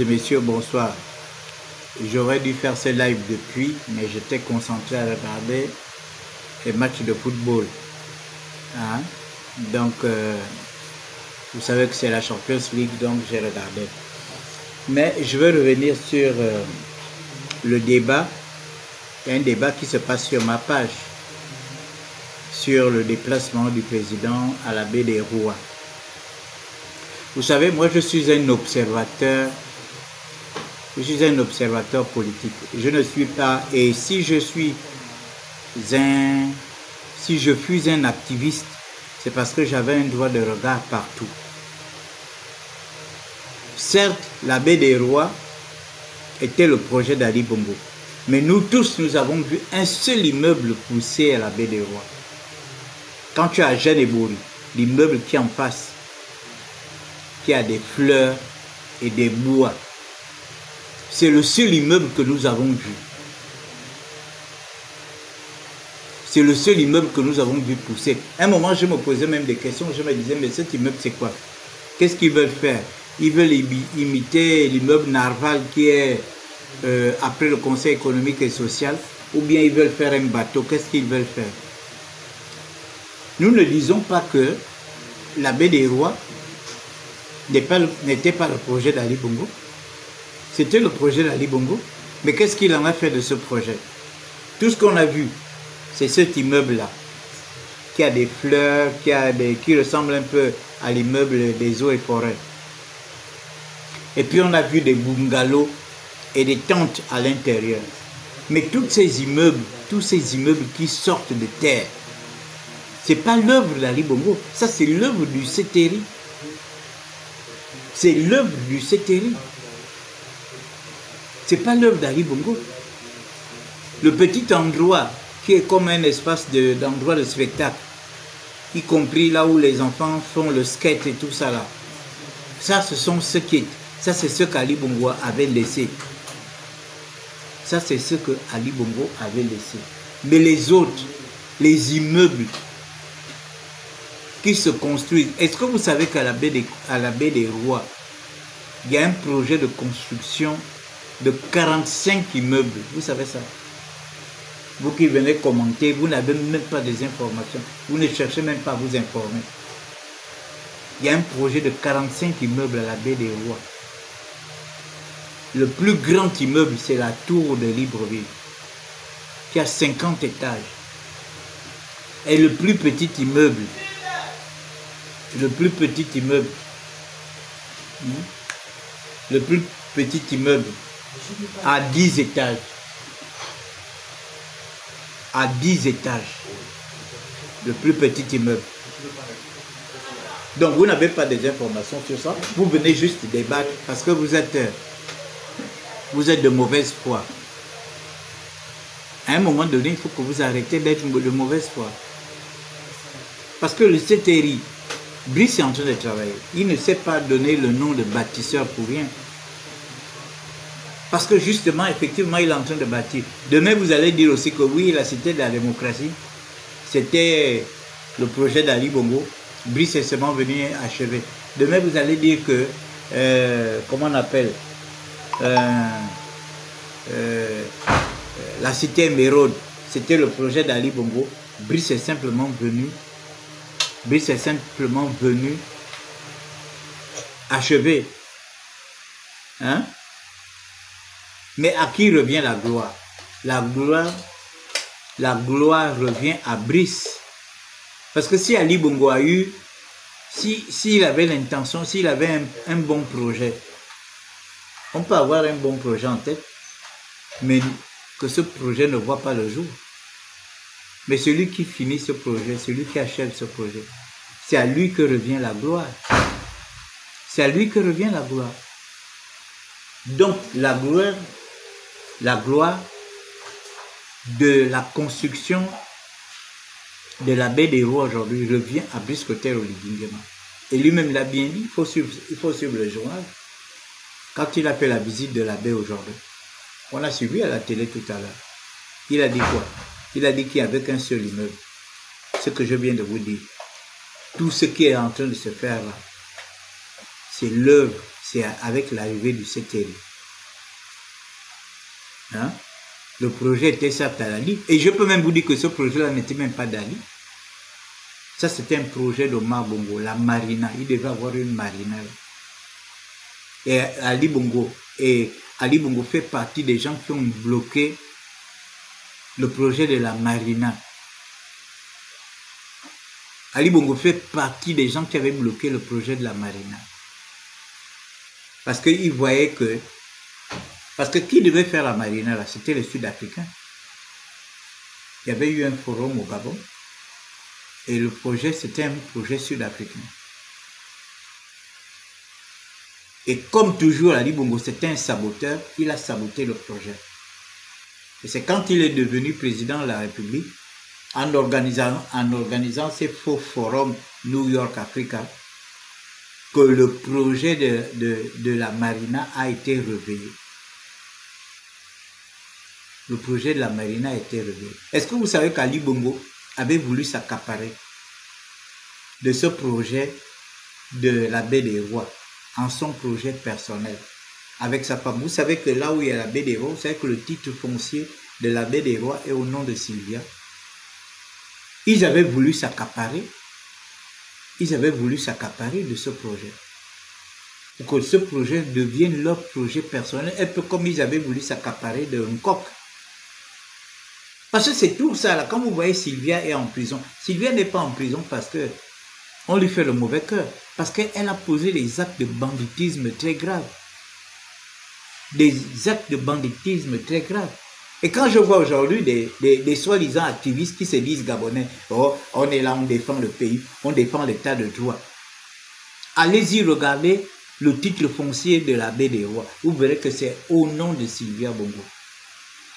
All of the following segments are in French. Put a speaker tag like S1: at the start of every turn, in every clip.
S1: Messieurs, bonsoir. J'aurais dû faire ce live depuis, mais j'étais concentré à regarder les matchs de football. Hein? Donc, vous savez que c'est la Champions League, donc j'ai regardé. Mais je veux revenir sur le débat. Il y a un débat qui se passe sur ma page, sur le déplacement du président à la baie des Rois. Vous savez, moi je suis un observateur. Je suis un observateur politique. Je ne suis pas, et si je fus un activiste, c'est parce que j'avais un droit de regard partout. Certes, la baie des Rois était le projet d'Ali Bongo. Mais nous tous, nous avons vu un seul immeuble pousser à la baie des Rois. Quand tu es à Genebouri, l'immeuble qui est en face, qui a des fleurs et des bois, c'est le seul immeuble que nous avons vu. C'est le seul immeuble que nous avons vu pousser. À un moment, je me posais même des questions. Je me disais, mais cet immeuble, c'est quoi? Qu'est-ce qu'ils veulent faire? Ils veulent imiter l'immeuble Narval qui est après le Conseil économique et social, ou bien ils veulent faire un bateau. Qu'est-ce qu'ils veulent faire? Nous ne disons pas que la baie des Rois n'était pas le projet d'Ali Bongo. C'était le projet d'Ali Bongo. Mais qu'est-ce qu'il en a fait de ce projet? Tout ce qu'on a vu, c'est cet immeuble-là, qui a des fleurs, qui ressemble un peu à l'immeuble des eaux et forêts. Et puis on a vu des bungalows et des tentes à l'intérieur. Mais tous ces immeubles qui sortent de terre, ce n'est pas l'œuvre d'Ali Bongo. Ça, c'est l'œuvre du Seteri. C'est l'œuvre du Seteri. Ce n'est pas l'œuvre d'Ali Bongo. Le petit endroit qui est comme un espace d'endroit de spectacle, y compris là où les enfants font le skate et tout ça là. Ça, c'est ce qu'Ali Bongo avait laissé. Ça, c'est ce que Ali Bongo avait laissé. Mais les autres, les immeubles qui se construisent, est-ce que vous savez qu'à la baie des Rois, il y a un projet de construction de 45 immeubles? Vous savez ça? Vous qui venez commenter, vous n'avez même pas des informations. Vous ne cherchez même pas à vous informer. Il y a un projet de 45 immeubles à la baie des Rois. Le plus grand immeuble, c'est la tour de Libreville, qui a 50 étages. Et le plus petit immeuble, à 10 étages. À 10 étages. Le plus petit immeuble. Donc vous n'avez pas des informations sur ça. Vous venez juste débattre parce que vous êtes de mauvaise foi. À un moment donné, il faut que vous arrêtez d'être de mauvaise foi. Parce que le CTRI, Brice est en train de travailler. Il ne sait pas donner le nom de bâtisseur pour rien. Parce que justement, effectivement, il est en train de bâtir. Demain, vous allez dire aussi que oui, la Cité de la démocratie, c'était le projet d'Ali Bongo. Brice est seulement venu achever. Demain, vous allez dire que, comment on appelle, la Cité Émeraude, c'était le projet d'Ali Bongo. Brice est simplement venu achever. Hein? Mais à qui revient la gloire? La gloire revient à Brice. Parce que si Ali Bongo a eu, s'il avait l'intention, s'il avait un bon projet, on peut avoir un bon projet en tête, mais que ce projet ne voit pas le jour. Mais celui qui finit ce projet, celui qui achève ce projet, c'est à lui que revient la gloire. C'est à lui que revient la gloire. Donc la gloire de la construction de la baie des Rois aujourd'hui revient à Brice Clotaire Oligui. Et lui-même l'a bien dit, il faut suivre le journal. Quand il a fait la visite de la baie aujourd'hui, on a suivi à la télé tout à l'heure. Il a dit quoi? Il a dit qu'il n'y avait qu'un seul immeuble. Ce que je viens de vous dire. Tout ce qui est en train de se faire là, c'est l'œuvre, c'est avec l'arrivée du CTL. Hein? Le projet était certes à Dali, et je peux même vous dire que ce projet-là n'était même pas Dali. Ça, c'était un projet d'Omar Bongo, la marina. Il devait avoir une marina. Et Ali Bongo fait partie des gens qui ont bloqué le projet de la marina. Ali Bongo fait partie des gens qui avaient bloqué le projet de la marina. Parce qu'il voyait que... Parce que qui devait faire la marina là? C'était les Sud-Africains. Il y avait eu un forum au Gabon. Et le projet, c'était un projet sud-africain. Et comme toujours, Ali Bongo, c'était un saboteur, il a saboté le projet. Et c'est quand il est devenu président de la République, en organisant ces faux forums New York-Africa, que le projet de la marina a été réveillé. Le projet de la marina a été réveillé. Est-ce que vous savez qu'Ali Bongo avait voulu s'accaparer de ce projet de la baie des Rois en son projet personnel avec sa femme? Vous savez que là où il y a la baie des Rois, vous savez que le titre foncier de la baie des Rois est au nom de Sylvia. Ils avaient voulu s'accaparer. Ils avaient voulu s'accaparer de ce projet. Pour que ce projet devienne leur projet personnel, un peu comme ils avaient voulu s'accaparer de Nkok. Parce que c'est tout ça, là. Quand vous voyez Sylvia est en prison, Sylvia n'est pas en prison parce que on lui fait le mauvais cœur. Parce qu'elle a posé des actes de banditisme très graves. Des actes de banditisme très graves. Et quand je vois aujourd'hui des soi-disant activistes qui se disent gabonais, oh, on est là, on défend le pays, on défend l'état de droit. Allez-y regarder le titre foncier de la baie des Rois. Vous verrez que c'est au nom de Sylvia Bongo.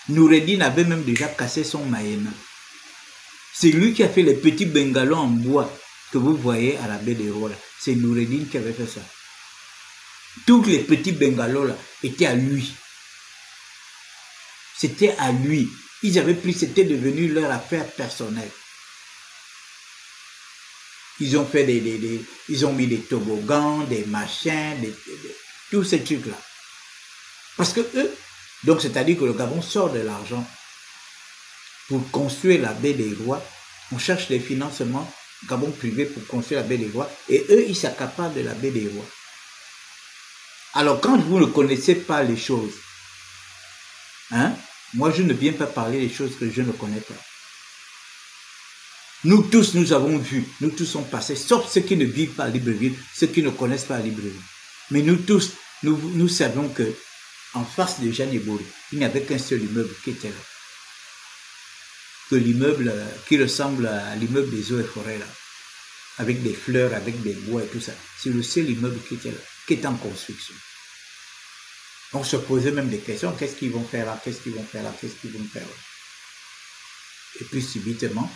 S1: Noureddin avait même déjà cassé son Maïna. C'est lui qui a fait les petits bungalows en bois que vous voyez à la baie des Rois. C'est Noureddin qui avait fait ça. Tous les petits bungalows là étaient à lui. C'était à lui. Ils avaient pris, c'était devenu leur affaire personnelle. Ils ont fait ils ont mis des toboggans, des machins, tous ces trucs-là. Parce que eux, donc c'est-à-dire que le Gabon sort de l'argent pour construire la baie des Rois. On cherche des financements Gabon privé pour construire la baie des Rois. Et eux, ils s'accaparent de la baie des Rois. Alors quand vous ne connaissez pas les choses, hein, moi je ne viens pas parler des choses que je ne connais pas. Nous tous, nous avons vu, nous tous sommes passés, sauf ceux qui ne vivent pas à Libreville, ceux qui ne connaissent pas à Libreville. Mais nous tous, nous savons que en face de Jeanne Ebory, il n'y avait qu'un seul immeuble qui était là. Que l'immeuble qui ressemble à l'immeuble des eaux et forêts là, avec des fleurs, avec des bois et tout ça. C'est le seul immeuble qui était là, qui est en construction. On se posait même des questions, qu'est-ce qu'ils vont faire là, qu'est-ce qu'ils vont faire là, qu'est-ce qu'ils vont faire là. Et puis subitement,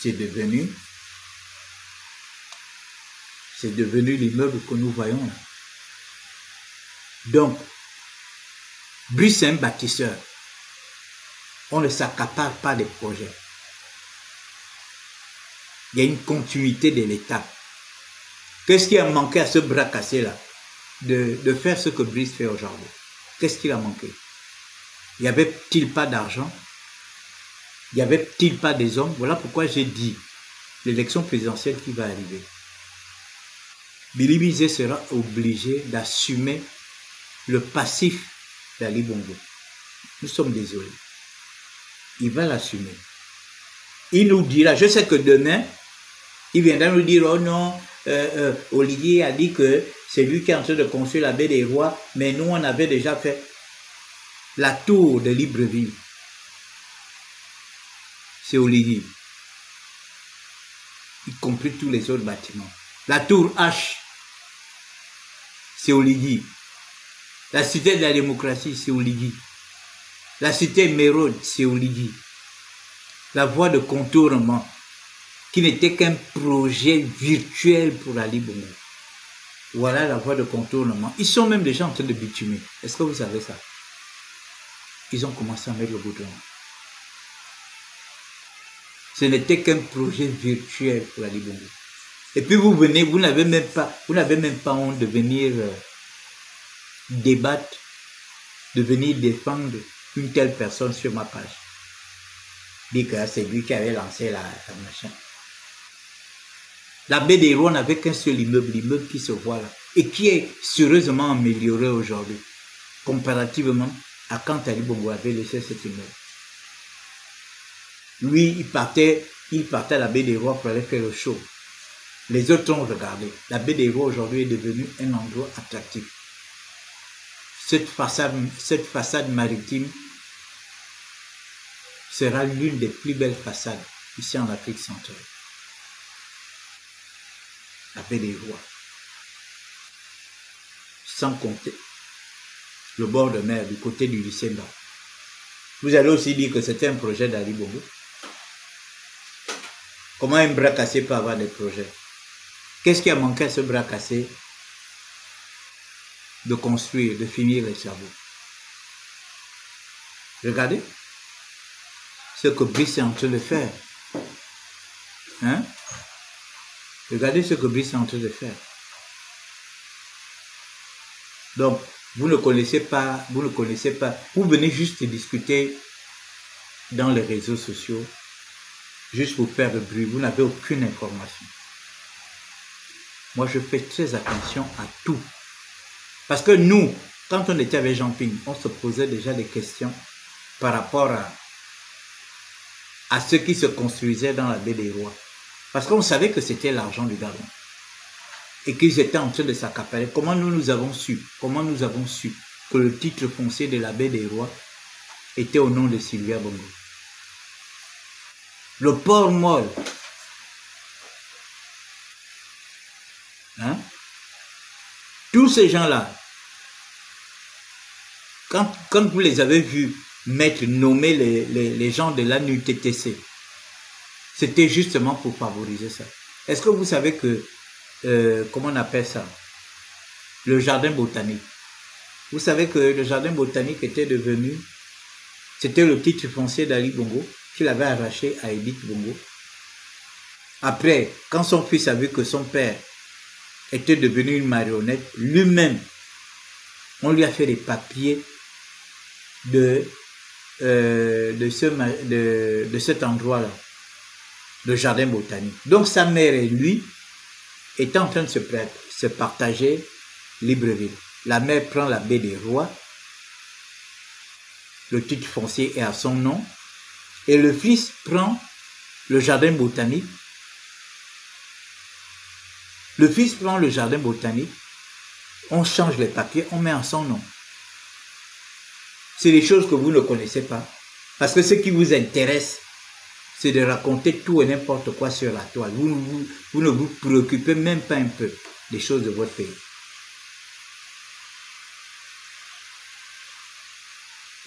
S1: c'est devenu l'immeuble que nous voyons là. Donc, Brice est un bâtisseur. On ne s'accapare pas des projets. Il y a une continuité de l'État. Qu'est-ce qui a manqué à ce bras cassé là de faire ce que Brice fait aujourd'hui? Qu'est-ce qu'il a manqué? Y avait-il pas d'argent? Y avait-il pas des hommes? Voilà pourquoi j'ai dit l'élection présidentielle qui va arriver. Billy Bizet sera obligé d'assumer le passif d'Ali Bongo. Nous sommes désolés. Il va l'assumer. Il nous dira, je sais que demain, il viendra nous dire, oh non, Olivier a dit que c'est lui qui est en train de construire la baie des Rois, mais nous on avait déjà fait la tour de Libreville. C'est Olivier. Y compris tous les autres bâtiments. La tour H, c'est Olivier. La cité de la démocratie, c'est Olivier. La cité Mérode, c'est Olivier. La voie de contournement, qui n'était qu'un projet virtuel pour Ali Bongo. Voilà la voie de contournement. Ils sont même déjà en train de bitumer. Est-ce que vous savez ça? Ils ont commencé à mettre le goudron. Ce n'était qu'un projet virtuel pour Ali Bongo. Et puis vous venez, vous n'avez même pas honte de venir débattre, de venir défendre une telle personne sur ma page. Dit que c'est lui qui avait lancé la machin. La baie des Rois n'avait qu'un seul immeuble, l'immeuble qui se voit là, et qui est sérieusement amélioré aujourd'hui, comparativement à quand Ali Bongo avait laissé cet immeuble. Lui, il partait à la baie des Rois pour aller faire le show. Les autres ont regardé. La baie des Rois aujourd'hui est devenue un endroit attractif. Cette façade maritime sera l'une des plus belles façades ici en Afrique centrale. La baie des Rois. Sans compter le bord de mer du côté du Lucemba. Vous allez aussi dire que c'était un projet d'Ali Bongo. Comment un bras cassé peut avoir des projets? Qu'est-ce qui a manqué à ce bras cassé? De construire, de finir les travaux. Regardez ce que Brice est en train de faire. Hein? Regardez ce que Brice est en train de faire. Donc, vous ne connaissez pas, vous venez juste discuter dans les réseaux sociaux, juste pour faire le bruit, vous n'avez aucune information. Moi, je fais très attention à tout. Parce que nous, quand on était avec Jean-Ping, on se posait déjà des questions par rapport à ce qui se construisait dans la baie des Rois. Parce qu'on savait que c'était l'argent du Gabon. Et qu'ils étaient en train de s'accaparer. Comment nous avons su que le titre foncier de la baie des Rois était au nom de Sylvia Bongo? Le port Molle. Hein? Tous ces gens-là, quand vous les avez vus nommer les gens de l'ANUTTC, c'était justement pour favoriser ça. Est-ce que vous savez que, comment on appelle ça? Le jardin botanique. Vous savez que le jardin botanique était devenu, c'était le titre foncier d'Ali Bongo, qu'il avait arraché à Edith Bongo. Après, quand son fils a vu que son père était devenu une marionnette, lui-même, on lui a fait les papiers de cet endroit-là, le jardin botanique. Donc sa mère et lui étaient en train de se partager Libreville. La mère prend la baie des Rois, le titre foncier est à son nom, et le fils prend le jardin botanique. Le fils prend le jardin botanique, on change les papiers, on met en son nom. C'est des choses que vous ne connaissez pas. Parce que ce qui vous intéresse, c'est de raconter tout et n'importe quoi sur la toile. Vous ne vous préoccupez même pas un peu des choses de votre pays.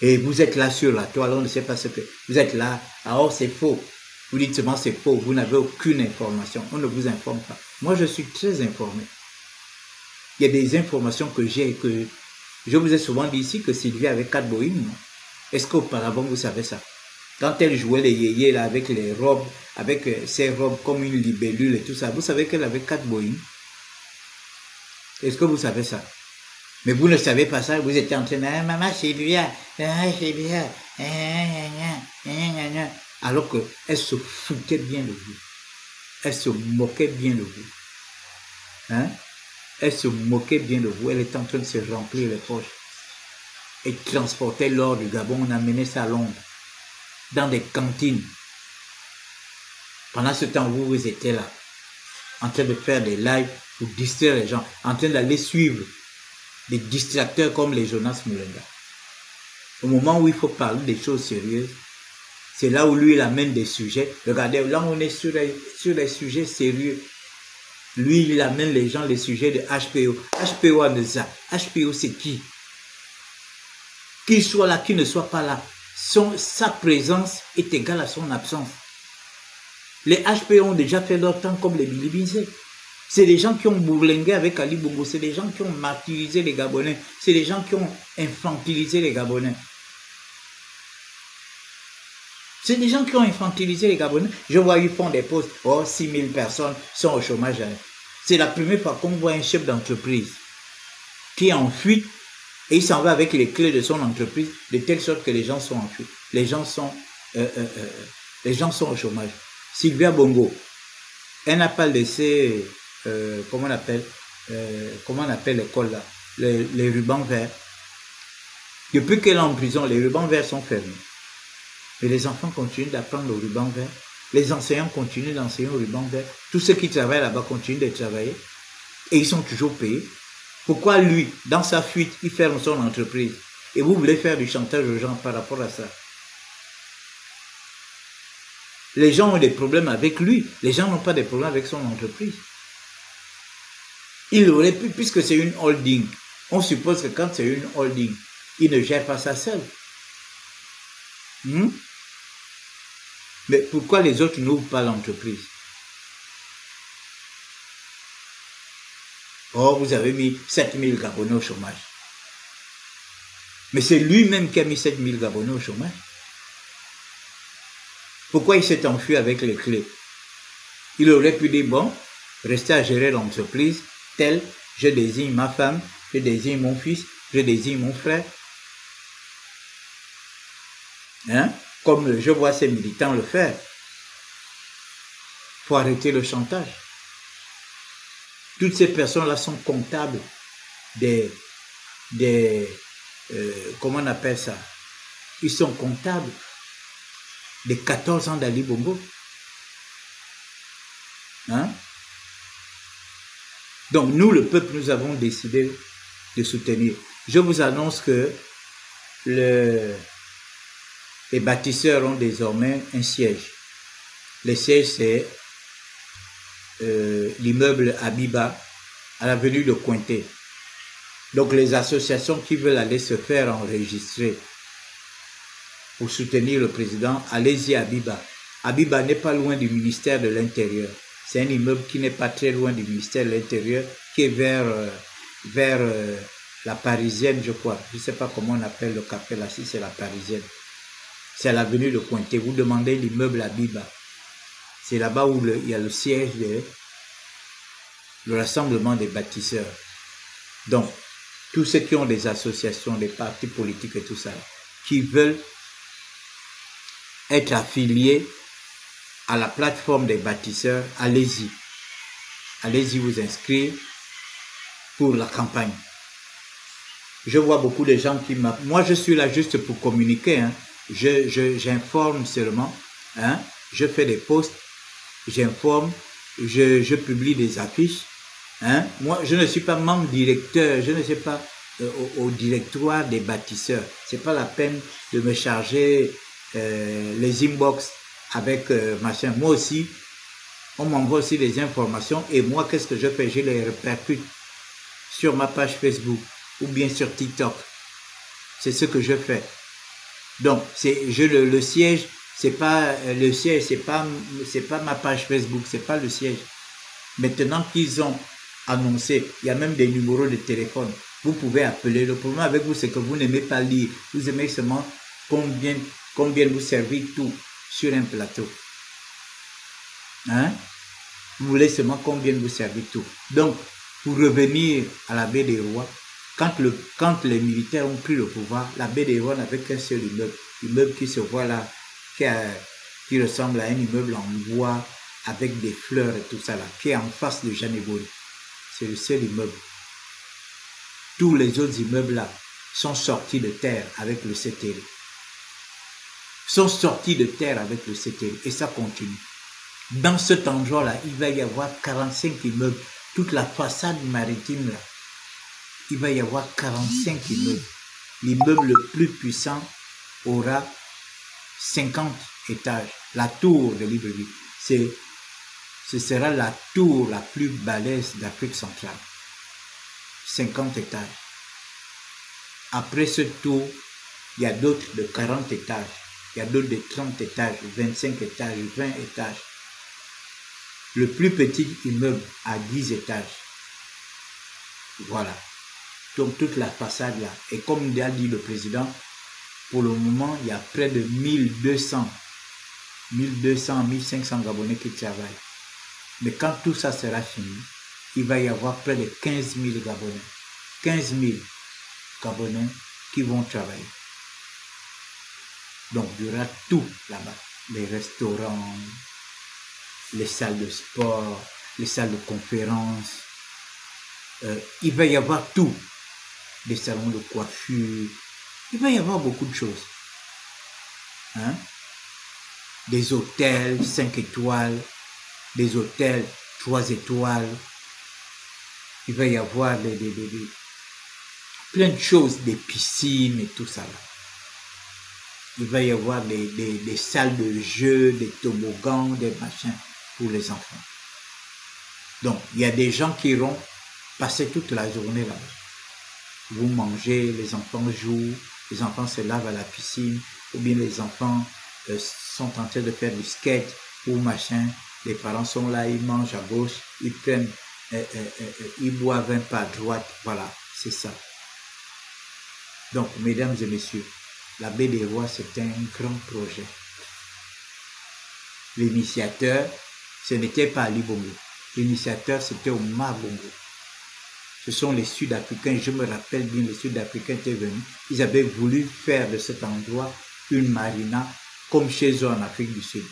S1: Et vous êtes là sur la toile, on ne sait pas ce que... Vous êtes là, alors c'est faux. Vous dites seulement c'est faux, vous n'avez aucune information. On ne vous informe pas. Moi, je suis très informé. Il y a des informations que j'ai, que je vous ai souvent dit ici que Sylvie avait 4 Boeing. Est-ce qu'auparavant, vous savez ça? Quand elle jouait les yéyés là, avec les robes, avec ses robes comme une libellule et tout ça, vous savez qu'elle avait 4 Boeing. Est-ce que vous savez ça? Mais vous ne savez pas ça, vous étiez en train de dire, maman Sylvia, Sylvia, alors qu'elle se foutait bien de vous. Elle se moquait bien de vous. Hein? Elle se moquait bien de vous. Elle était en train de se remplir les poches. Et transportait l'or du Gabon. On amenait ça à Londres. Dans des cantines. Pendant ce temps, vous étiez là. En train de faire des lives pour distraire les gens. En train d'aller suivre des distracteurs comme les Jonas Moulenga. Au moment où il faut parler des choses sérieuses, c'est là où lui, il amène des sujets. Regardez, là, on est sur les sujets sérieux. Lui, il amène les gens les sujets de HPO. HPO à Neza. HPO, c'est qui? Qu'il soit là, qu'il ne soit pas là. Sa présence est égale à son absence. Les HPO ont déjà fait leur temps comme les Bilibinzé. C'est des gens qui ont bourlingué avec Ali Bongo. C'est des gens qui ont martyrisé les Gabonais. C'est des gens qui ont infantilisé les Gabonais. C'est des gens qui ont infantilisé les Gabonais. Je vois, ils font des posts. Oh, 6 000 personnes sont au chômage. C'est la première fois qu'on voit un chef d'entreprise qui est en fuite et il s'en va avec les clés de son entreprise de telle sorte que les gens sont en fuite. Les gens sont au chômage. Sylvia Bongo, elle n'a pas laissé, comment on appelle l'école là, les rubans verts. Depuis qu'elle est en prison, les rubans verts sont fermés. Mais les enfants continuent d'apprendre le ruban vert. Les enseignants continuent d'enseigner au ruban vert. Tous ceux qui travaillent là-bas continuent de travailler. Et ils sont toujours payés. Pourquoi lui, dans sa fuite, il ferme son entreprise? Et vous voulez faire du chantage aux gens par rapport à ça? Les gens ont des problèmes avec lui. Les gens n'ont pas des problèmes avec son entreprise. Il aurait pu, puisque c'est une holding. On suppose que quand c'est une holding, il ne gère pas ça seul. Mais pourquoi les autres n'ouvrent pas l'entreprise? Oh, vous avez mis 7 000 Gabonais au chômage. Mais c'est lui-même qui a mis 7 000 Gabonais au chômage. Pourquoi il s'est enfui avec les clés? Il aurait pu dire, bon, restez à gérer l'entreprise, tel, je désigne ma femme, je désigne mon fils, je désigne mon frère. Hein? Comme je vois ces militants le faire. Il faut arrêter le chantage. Toutes ces personnes-là sont comptables comment on appelle ça? Ils sont comptables des 14 ans d'Ali Bongo. Hein? Donc nous, le peuple, nous avons décidé de soutenir. Je vous annonce que les bâtisseurs ont désormais un siège. Le siège, c'est l'immeuble Abiba à l'avenue de Cointé. Donc les associations qui veulent aller se faire enregistrer pour soutenir le président, allez-y à Abiba. Abiba n'est pas loin du ministère de l'Intérieur. C'est un immeuble qui n'est pas très loin du ministère de l'Intérieur, qui est vers la Parisienne, je crois. Je ne sais pas comment on appelle le café là, si c'est la Parisienne. C'est à l'avenue de Cointé. Vous demandez l'immeuble Abiba. C'est là-bas où il y a le siège le rassemblement des bâtisseurs. Donc, tous ceux qui ont des associations, des partis politiques et tout ça, qui veulent être affiliés à la plateforme des bâtisseurs, allez-y. Allez-y vous inscrire pour la campagne. Je vois beaucoup de gens qui m'appellent. Moi, je suis là juste pour communiquer. Hein. J'informe seulement. Hein. Je fais des posts. J'informe. Je publie des affiches. Hein. Moi, je ne suis pas membre directeur. Je ne suis pas au directoire des bâtisseurs. C'est pas la peine de me charger les inbox avec machin. Moi aussi, on m'envoie aussi des informations. Et moi, qu'est-ce que je fais? Je les répercute sur ma page Facebook ou bien sur TikTok. C'est ce que je fais. Donc, le siège, c'est pas le siège, c'est pas ma page Facebook, c'est pas le siège. Maintenant qu'ils ont annoncé, il y a même des numéros de téléphone. Vous pouvez appeler. Le problème avec vous, c'est que vous n'aimez pas lire. Vous aimez seulement combien vous servir tout sur un plateau. Hein? Vous voulez seulement combien vous servir tout. Donc, pour revenir à la baie des Rois, quand les militaires ont pris le pouvoir, la baie des Rois n'avait qu'un seul immeuble. L'immeuble qui se voit là, qui ressemble à un immeuble en bois avec des fleurs et tout ça là, qui est en face de Janébori. C'est le seul immeuble. Tous les autres immeubles là sont sortis de terre avec le CTL. Sont sortis de terre avec le CTL. Et ça continue. Dans cet endroit-là, il va y avoir 45 immeubles. Toute la façade maritime là, il va y avoir 45 immeubles. L'immeuble le plus puissant aura 50 étages. La tour de Libreville, ce sera la tour la plus balèze d'Afrique centrale. 50 étages. Après ce tour, il y a d'autres de 40 étages. Il y a d'autres de 30 étages, 25 étages, 20 étages. Le plus petit immeuble a 10 étages. Voilà. Donc toute la façade là. Et comme a dit le président, pour le moment, il y a près de 1200 1200, 1500 Gabonais qui travaillent. Mais quand tout ça sera fini, il va y avoir près de 15 000 Gabonais. 15 000 Gabonais qui vont travailler. Donc, il y aura tout là-bas. Les restaurants, les salles de sport, les salles de conférence. Il va y avoir tout. Des salons de coiffure. Il va y avoir beaucoup de choses. Hein? Des hôtels 5 étoiles, des hôtels 3 étoiles. Il va y avoir plein de choses, des piscines et tout ça là. Il va y avoir des salles de jeux, des toboggans, des machins pour les enfants. Donc, il y a des gens qui iront passer toute la journée là-bas. Vous mangez, les enfants jouent, les enfants se lavent à la piscine, ou bien les enfants sont en train de faire du skate ou machin. Les parents sont là, ils mangent à gauche, ils prennent, ils boivent un pas à droite. Voilà, c'est ça. Donc, mesdames et messieurs, la Baie des Rois, c'est un grand projet. L'initiateur, ce n'était pas Ali Bongo. L'initiateur, c'était Omar Bongo. Ce sont les Sud-Africains, je me rappelle bien, les Sud-Africains étaient venus. Ils avaient voulu faire de cet endroit une marina comme chez eux en Afrique du Sud.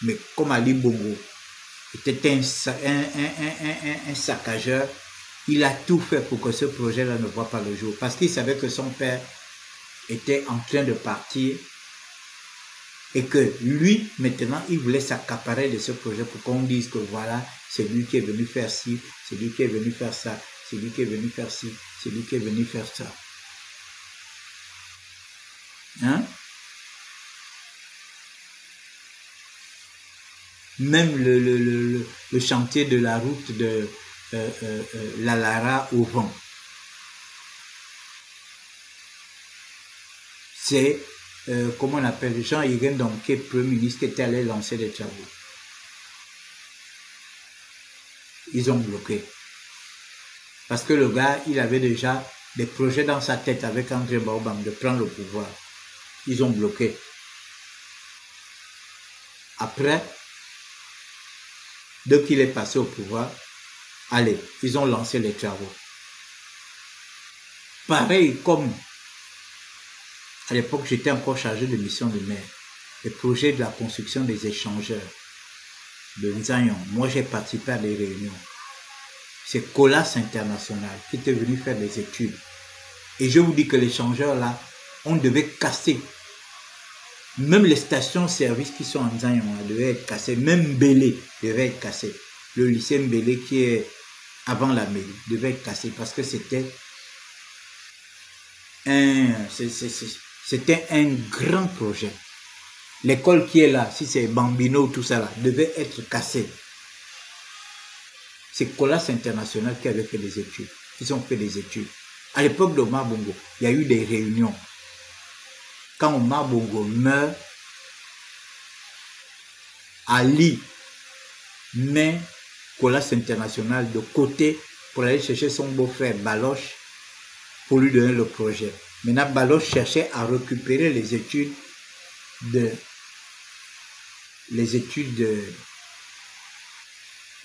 S1: Mais comme Ali Bongo était un saccageur, il a tout fait pour que ce projet-là ne voit pas le jour. Parce qu'il savait que son père était en train de partir et que lui, maintenant, il voulait s'accaparer de ce projet pour qu'on dise que voilà, c'est lui qui est venu faire ci, c'est lui qui est venu faire ça, c'est lui qui est venu faire ci, c'est lui qui est venu faire ça. Hein? Même le chantier de la route de la Lara au vent. C'est, comment on appelle, Jean-Yves Domké, Premier ministre, qui était allé lancer des travaux. Ils ont bloqué. Parce que le gars, il avait déjà des projets dans sa tête avec André Baobam de prendre le pouvoir. Ils ont bloqué. Après, dès qu'il est passé au pouvoir, allez, ils ont lancé les travaux. Pareil comme à l'époque, j'étais encore chargé de mission de maire. Le projet de la construction des échangeurs de Nzayon. Moi, j'ai participé à des réunions. C'est Colas International qui était venu faire des études. Et je vous dis que l'échangeur là, on devait casser. Même les stations-service qui sont en Nzayon devaient être cassées. Même Mbélé devait être cassé. Le lycée Mbélé qui est avant la mairie devait être cassé parce que c'était un grand projet. L'école qui est là, si c'est Bambino, tout ça là, devait être cassé. C'est Colas International qui avait fait des études. Ils ont fait des études. À l'époque d'Omar Bongo, il y a eu des réunions. Quand Omar Bongo meurt, Ali met Colas International de côté pour aller chercher son beau-frère Baloche pour lui donner le projet. Maintenant, Baloche cherchait à récupérer les études de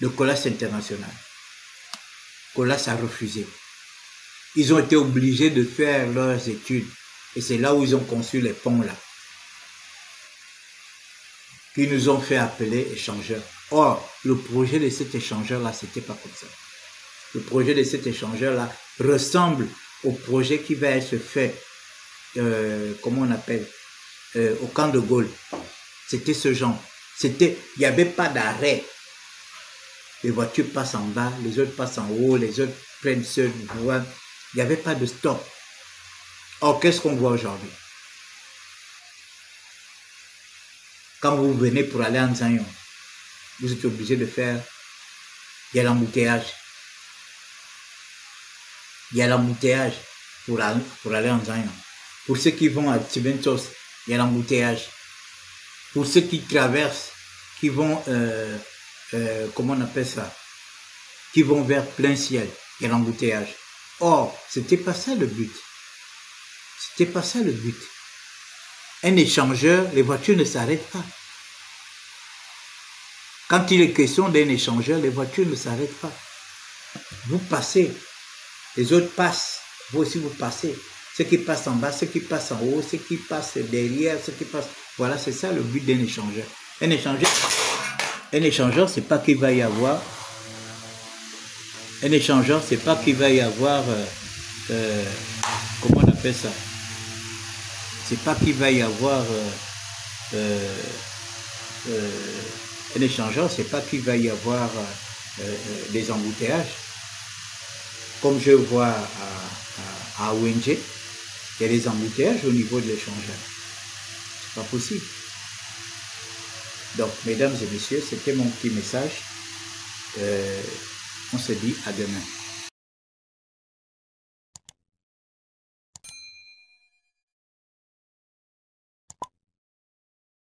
S1: Colas International. Colas a refusé. Ils ont été obligés de faire leurs études. Et c'est là où ils ont conçu les ponts là. Qu'ils nous ont fait appeler échangeurs. Or, le projet de cet échangeur là, c'était pas comme ça. Le projet de cet échangeur là ressemble au projet qui va être fait, comment on appelle, au camp de Gaulle. C'était ce genre. Il n'y avait pas d'arrêt. Les voitures passent en bas, les autres passent en haut, les autres prennent seul voie. Il n'y avait pas de stop. Or, qu'est-ce qu'on voit aujourd'hui? Quand vous venez pour aller en Nzayon, vous êtes obligé de faire, il y a l'embouteillage. Il y a l'embouteillage pour aller en Nzayon. Pour ceux qui vont à Tibentos, il y a l'embouteillage. Pour ceux qui traversent, qui vont, comment on appelle ça, qui vont vers plein ciel, il y a l'embouteillage. Or, c'était pas ça le but. C'était pas ça le but. un échangeur, les voitures ne s'arrêtent pas. Quand il est question d'un échangeur, les voitures ne s'arrêtent pas. Vous passez, les autres passent, vous aussi vous passez. Ceux qui passent en bas, ceux qui passent en haut, ceux qui passent derrière, ceux qui passent... Voilà, c'est ça le but d'un échangeur. Un échangeur, c'est pas qu'il va y avoir... Un échangeur, c'est pas qu'il va y avoir... comment on appelle ça? C'est pas qu'il va y avoir... un échangeur, c'est pas qu'il va y avoir des embouteillages. Comme je vois à ONG, il y a des embouteillages au niveau de l'échangeur. C'est pas possible. Donc, mesdames et messieurs, c'était mon petit message. On se dit à demain.